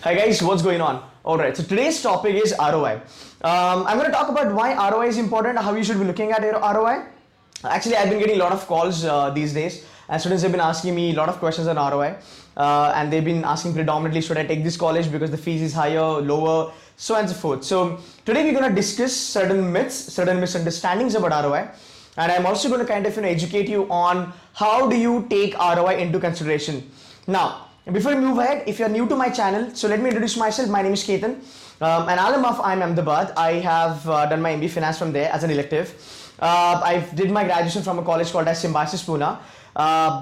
Hi guys, what's going on? Alright, so today's topic is ROI. I'm going to talk about why ROI is important, how you should be looking at your ROI. Actually, I've been getting a lot of calls these days, and students have been asking me a lot of questions on ROI. And they've been asking predominantly, should I take this college because the fees is higher, lower, so on and so forth. So today we're going to discuss certain myths, certain misunderstandings about ROI. And I'm also going to kind of educate you on how do you take ROI into consideration. Now, before we move ahead, if you're new to my channel, so let me introduce myself. My name is Ketan. An alum of IIM Ahmedabad. I have done my MBA Finance from there as an elective. I did my graduation from a college called as Symbiosis Pune.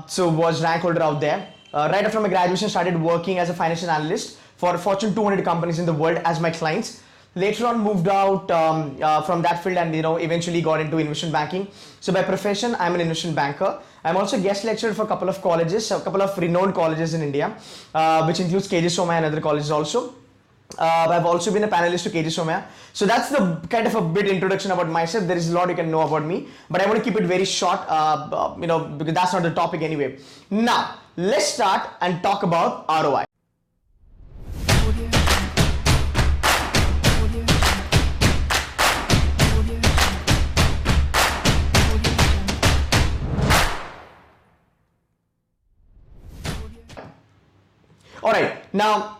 So was rank holder out there. Right after my graduation, started working as a financial analyst for Fortune 200 companies in the world as my clients. Later on moved out from that field and eventually got into investment banking. So by profession, I'm an investment banker. I'm also guest lecturer for a couple of colleges, a couple of renowned colleges in India, which includes KJ Somaiya and other colleges also. I've also been a panelist to KJ Somaiya. So that's the kind of a bit introduction about myself. There is a lot you can know about me, but I want to keep it very short, because that's not the topic anyway. Now, let's start and talk about ROI. Alright, now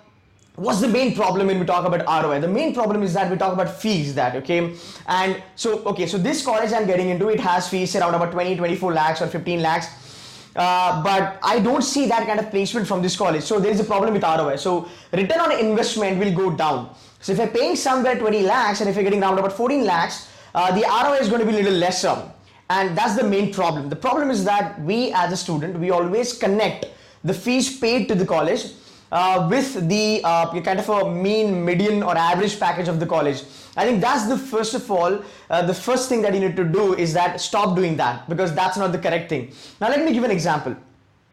what's the main problem when we talk about ROI? The main problem is that we talk about fees and so this college I'm getting into, it has fees around about 24 lakhs or 15 lakhs. But I don't see that kind of placement from this college. So there is a problem with ROI. So return on investment will go down. So if you're paying somewhere 20 lakhs and if you're getting around about 14 lakhs, the ROI is going to be a little lesser. And that's the main problem. The problem is that we as a student, we always connect the fees paid to the college with the kind of a mean, median or average package of the college. I think that's the first of all, the first thing that you need to do is that stop doing that, because that's not the correct thing. Now let me give an example.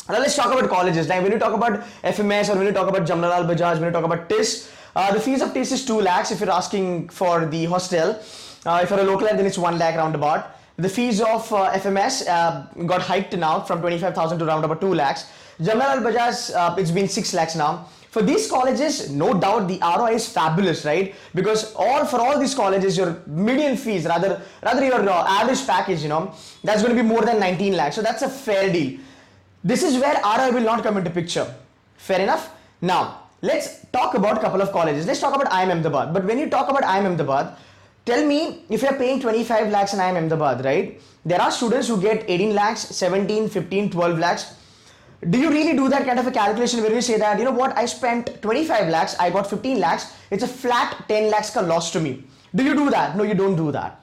Now let's talk about colleges. Like when you talk about FMS or when you talk about Jamnalal Bajaj, when you talk about TIS, the fees of TIS is 2 lakhs if you're asking for the hostel. If you're a local then it's 1 lakh roundabout. The fees of FMS got hiked now from 25,000 to around about 2 lakhs. Jamnalal Bajaj, it's been 6 lakhs now. For these colleges, no doubt the ROI is fabulous, right? Because for all these colleges, your median fees, rather your average package, that's going to be more than 19 lakhs. So that's a fair deal. This is where ROI will not come into picture. Fair enough? Now, let's talk about a couple of colleges. Let's talk about IIM Ahmedabad. But when you talk about IIM Ahmedabad, tell me, if you're paying 25 lakhs in IIM Ahmedabad, right? There are students who get 18 lakhs, 17, 15, 12 lakhs. Do you really do that kind of a calculation where you say that, you know what, I spent 25 lakhs, I got 15 lakhs, it's a flat 10 lakhs ka loss to me. Do you do that? No, you don't do that.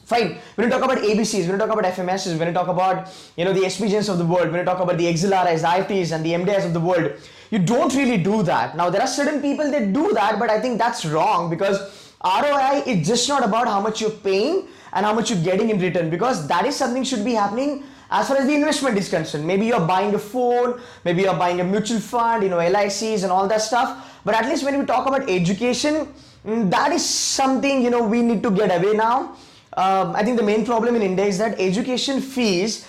Fine. When you talk about ABCs, when you talk about FMSs, when you talk about, the SPGs of the world, when you talk about the XLRIs, the IFTs and the MDIs of the world, you don't really do that. Now, there are certain people that do that, but I think that's wrong, because ROI is just not about how much you're paying and how much you're getting in return, because that is something should be happening as far as the investment is concerned. Maybe you're buying a phone, maybe you're buying a mutual fund, LICs and all that stuff. But at least when we talk about education, that is something, we need to get away now. I think the main problem in India is that education fees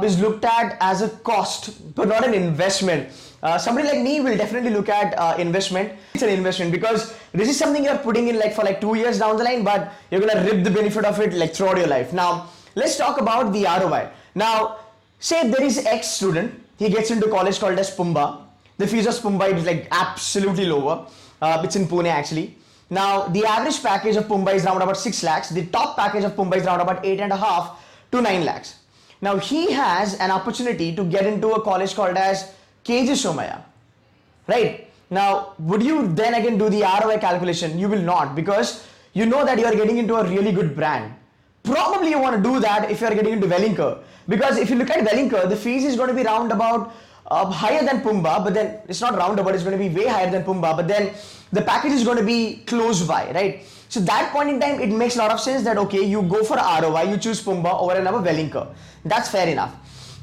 is looked at as a cost, but not an investment. Somebody like me will definitely look at investment. It's an investment because this is something you're putting in for 2 years down the line, but you're going to reap the benefit of it throughout your life. Now, let's talk about the ROI. Now, say there is X student, he gets into college called as Pumba. The fees of Pumba is absolutely lower. It's in Pune actually. Now, the average package of Pumba is around about 6 lakhs. The top package of Pumba is around about 8.5 to 9 lakhs. Now, he has an opportunity to get into a college called as KJ Somaiya, right? Now, would you then again do the ROI calculation? You will not, because you know that you are getting into a really good brand. Probably you want to do that if you are getting into Wellinger, because if you look at Wellinger, the fees is going to be round about higher than Pumba, but then it's not roundabout, it's going to be way higher than Pumba, but then the package is going to be close by, right? So that point in time, it makes a lot of sense that, okay, you go for ROI, you choose Pumba over and above Wellinger. That's fair enough.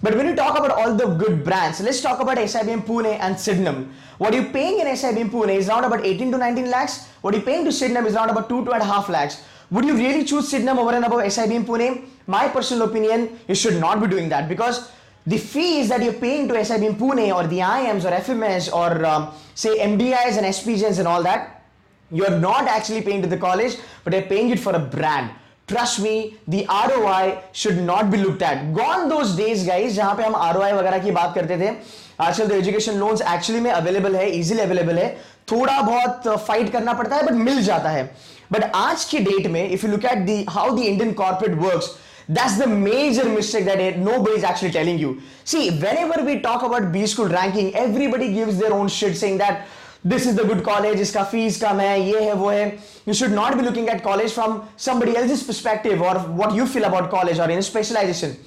But when you talk about all the good brands, let's talk about SIBM Pune and Sydenham. What you're paying in SIBM Pune is around about 18 to 19 lakhs. What you're paying to Sydenham is around about 2.5 lakhs. Would you really choose Sydenham over and above SIBM Pune? My personal opinion, you should not be doing that, because the fees that you're paying to SIB in Pune or the IIMs or FMS or say MBIs and SPGs and all that, you're not actually paying to the college, but you're paying it for a brand. Trust me, the ROI should not be looked at. Gone those days, guys, जहाँ पे हम ROI वगैरह की बात करते थे. आजकल तो एजुकेशन लोन्स एक्चुअली में अवेलेबल है, इजीली अवेलेबल है. थोड़ा बहुत फाइट करना पड़ता है, बट मिल जाता है. बट आज की डेट में, if you look at the how the Indian corporate works, that's the major mistake that nobody is actually telling you. See, whenever we talk about B school ranking, everybody gives their own shit saying that this is the good college, इसका fees कम है, ये है वो है. You should not be looking at college from somebody else's perspective or what you feel about college or in specialization.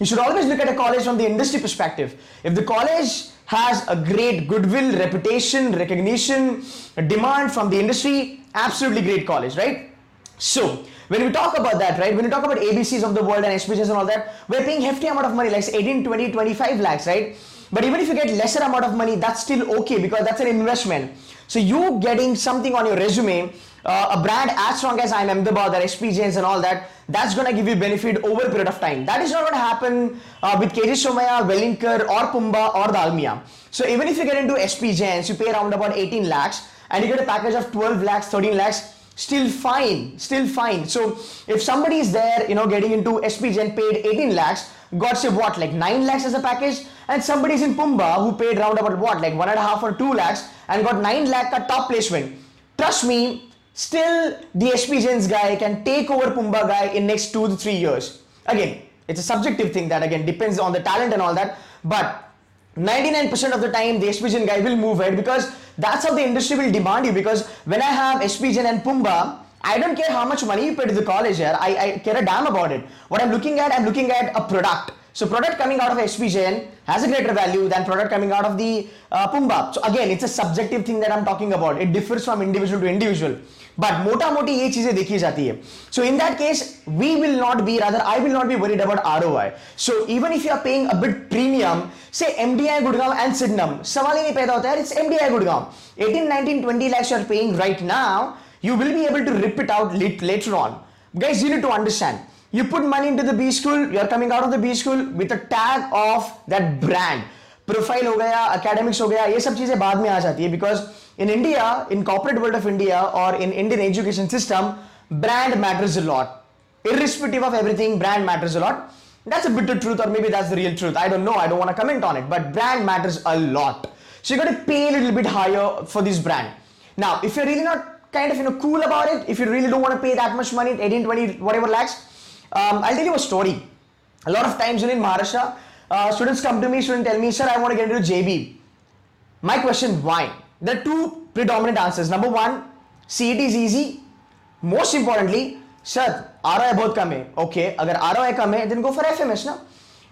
You should always look at a college from the industry perspective. If the college has a great goodwill, reputation, recognition, demand from the industry, absolutely great college, right? So, when we talk about that, right, when we talk about ABCs of the world and SPGs and all that, we're paying hefty amount of money, like 18, 20, 25 lakhs, right? But even if you get lesser amount of money, that's still okay because that's an investment. So you getting something on your resume, a brand as strong as IIM Ahmedabad or SPGs and all that, that's going to give you benefit over a period of time. That is not going to happen with KG Somaya, Wellinkar or Pumba or Dalmia. So even if you get into SPGs, you pay around about 18 lakhs and you get a package of 12 lakhs, 13 lakhs, still fine, still fine. So if somebody is there, you know, getting into SPG and paid 18 lakhs, got say what, like 9 lakhs as a package, and somebody is in Pumba who paid round about what, like 1.5 or 2 lakhs and got 9 lakh at top placement. Trust me, still the SPGs guy can take over Pumba guy in next 2 to 3 years. Again, it's a subjective thing that again depends on the talent and all that, but 99% of the time the SPGen guy will move ahead because that's how the industry will demand you. Because when I have SPGen and Pumba, I don't care how much money you pay to the college here. I care a damn about it. What I'm looking at a product. So product coming out of SPGen has a greater value than product coming out of the Pumba. So again, it's a subjective thing that I'm talking about. It differs from individual to individual. But mota moti ye cheezein dekhi jati hai. So in that case, I will not be worried about ROI. So even if you are paying a bit premium, say MDI Gurgaon and Sydenham, सवाल ही नहीं पैदा होता है, it's MDI Gurgaon. 18, 19, 20 lakhs you are paying right now, you will be able to rip it out later on. Guys, you need to understand. You put money into the B school, you are coming out of the B school with a tag of that brand. Profile हो गया, academics हो गया, ये सब चीजें बाद में आ जाती है because in India, in corporate world of India or in Indian education system, brand matters a lot. Irrespective of everything, brand matters a lot. That's a bitter truth or maybe that's the real truth. I don't know. I don't want to comment on it. But brand matters a lot. So you got to pay a little bit higher for this brand. Now, if you're really not kind of cool about it, if you really don't want to pay that much money, 18, 20, whatever lakhs, I'll tell you a story. A lot of times in Maharashtra, students come to me, students tell me, sir, I want to get into JB. My question, why? There are two predominant answers. Number one, CET is easy. Most importantly, sir, ROI बहुत कम है. Okay, अगर ROI कम है, then go for FMS ना.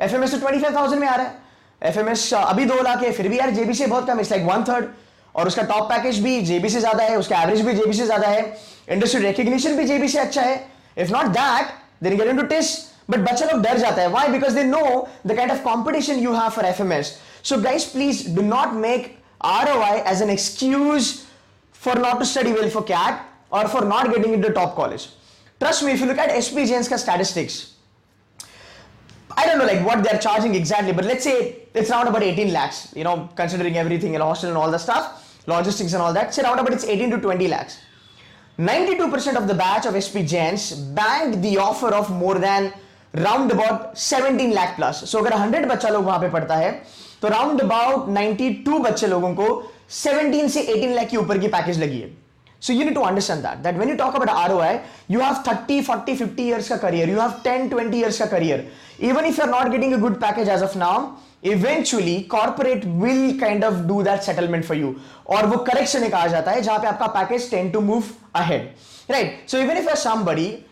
FMS तो 25,000 में आ रहा है. FMS अभी 2 लाख है, फिर भी यार JB से बहुत कम है. It's like 1/3. और उसका टॉप पैकेज भी JB से ज्यादा है, उसका एवरेज भी JB से ज्यादा है, इंडस्ट्री रिकग्निशन भी JB से अच्छा है. If not that, then get into TIS. But बच्चा लोग डर जाता है. Why? Because they know the kind of competition you have for FMS. So guys, please do not make ROI as an excuse for not to study well for CAT or for not getting into top college. Trust me, if you look at SPGN's statistics, I don't know like what they're charging exactly, but let's say it's around about 18 lakhs, you know, considering everything and hostel and all the stuff, logistics and all that, say around about it's 18 to 20 lakhs. 92% of the batch of SPGNs bagged the offer of more than round about 17 lakh plus. So अगर 100 बच्चा लोग वहां पे पढ़ता है, तो round about 92 बच्चे लोगों को 17 से 18 लाख के ऊपर की पैकेज लगी है. So you need to understand that when you talk about ROI, you have 30, 40, 50 years का career, you have 10, 20 years का career. Even if you're not getting a good package as of now, eventually corporate will kind of do that settlement for you. और वो correction एक आ जाता है जहाँ पे आपका package tend to move ahead, right? So even if you're somebody,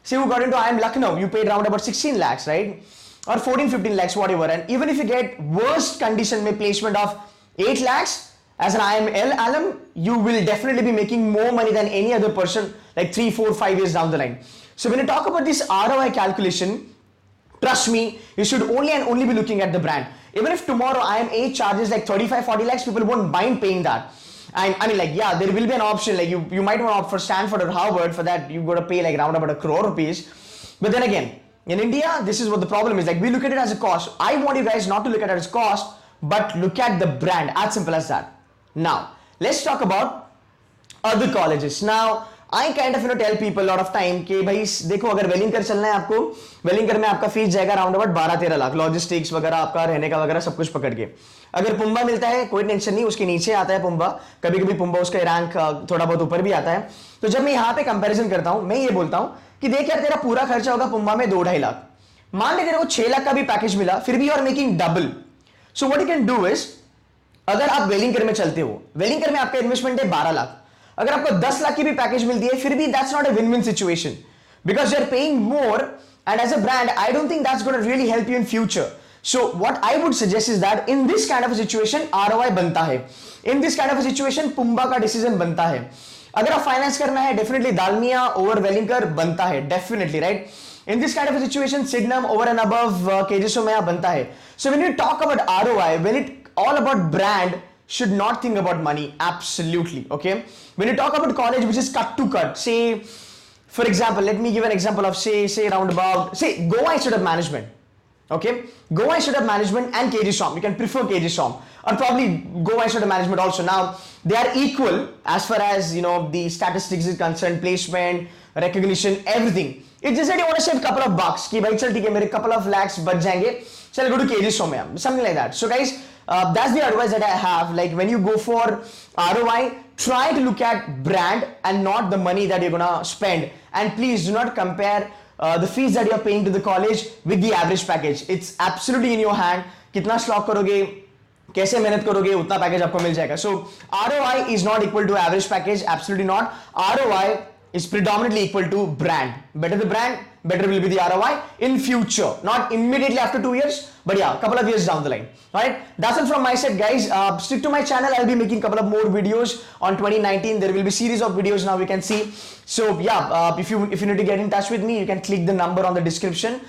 say who got into IIM Lucknow, you paid around about 16 lakhs, right? Or 14, 15 lakhs, whatever. And even if you get worst condition में placement of 8 lakhs, as an IIM alum, you will definitely be making more money than any other person like 3, 4, 5 years down the line. So when you talk about this ROI calculation, trust me, you should only and only be looking at the brand. Even if tomorrow IIM charges like 35, 40 lakhs, people won't mind paying that. And I mean like, yeah, there will be an option, like you might want to opt for Stanford or Harvard. For that, you got to pay like around about 1 crore rupees. But then again, In India, this is what the problem is. Like, we look at it as a cost. I want you guys not to look at it as cost, but look at the brand. As simple as that. Now, let's talk about other colleges. Now, I kind of tell people a lot of time कि भाई देखो, अगर वेलिंगकर चलना है आपको, वेलिंगकर में आपका fees जाएगा राउंड अबाउट 12-13 लाख, लॉजिस्टिक्स वगैरह, आपका रहने का वगैरह सब कुछ पकड़ के. अगर पुम्बा मिलता है कोई टेंशन नहीं, उसके नीचे आता है पुम्बा, कभी कभी पुम्बा उसका रैंक थोड़ा बहुत ऊपर भी आता है. तो जब मैं यहाँ पे कंपैरिजन करता हूँ, मैं ये बोलता हूँ कि देख यार, तेरा पूरा खर्चा होगा पुम्बा में 2-2.5 लाख. मान ले तेरे को 6 लाख का भी पैकेज मिला, फिर भी you are making double. So what you can do is, अगर आप वेलिंगकर में चलते हो, वेलिंगकर में आपका इन्वेस्टमेंट है 12 लाख, अगर आपको 10 लाख की भी पैकेज मिलती है, फिर भी that's not a win win situation, because you are paying more, and as a brand I don't think that's gonna really help you in future. So what I would suggest is that in this kind of situation ROI बनता है, in this kind of situation पुम्बा का decision बनता है. अगर आप finance करना है, डेफिनेटली दालमिया ओवर वेलिंगकर बनता है, definitely, right. In this kind of a situation, Sydenham over and above KGSO बनता है. So when you talk about ROI, when it all about brand, should not think about money. Absolutely, okay. When you talk about college, which is cut to cut, say, for example, let me give an example of say around about, say Goa Institute of Management, okay. Goa Institute of Management and KGSOM. You can prefer KGSOM or probably Goa Institute of Management also. Now they are equal as far as the statistics is concerned, placement, recognition, everything. It's just that you want to save a couple of bucks. कि भाई चल ठीक है, मेरे couple of lakhs बच जाएंगे, चल go to KGSOM में, something like that. So guys, that's the advice that I have. Like when you go for ROI, try to look at brand and not the money that you're gonna spend. And please do not compare the fees that you're paying to the college with the average package. It's absolutely in your hand. कितना slog करोगे, कैसे मेहनत करोगे, उतना package आपको मिल जाएगा. So ROI is not equal to average package. Absolutely not. ROI is predominantly equal to brand. Better the brand, better will be the ROI in future. Not immediately after 2 years, but yeah, couple of years down the line. Alright, that's it from my side, guys. Stick to my channel. I'll be making couple of more videos on 2019. There will be series of videos now we can see. So yeah, if you need to get in touch with me, you can click the number on the description.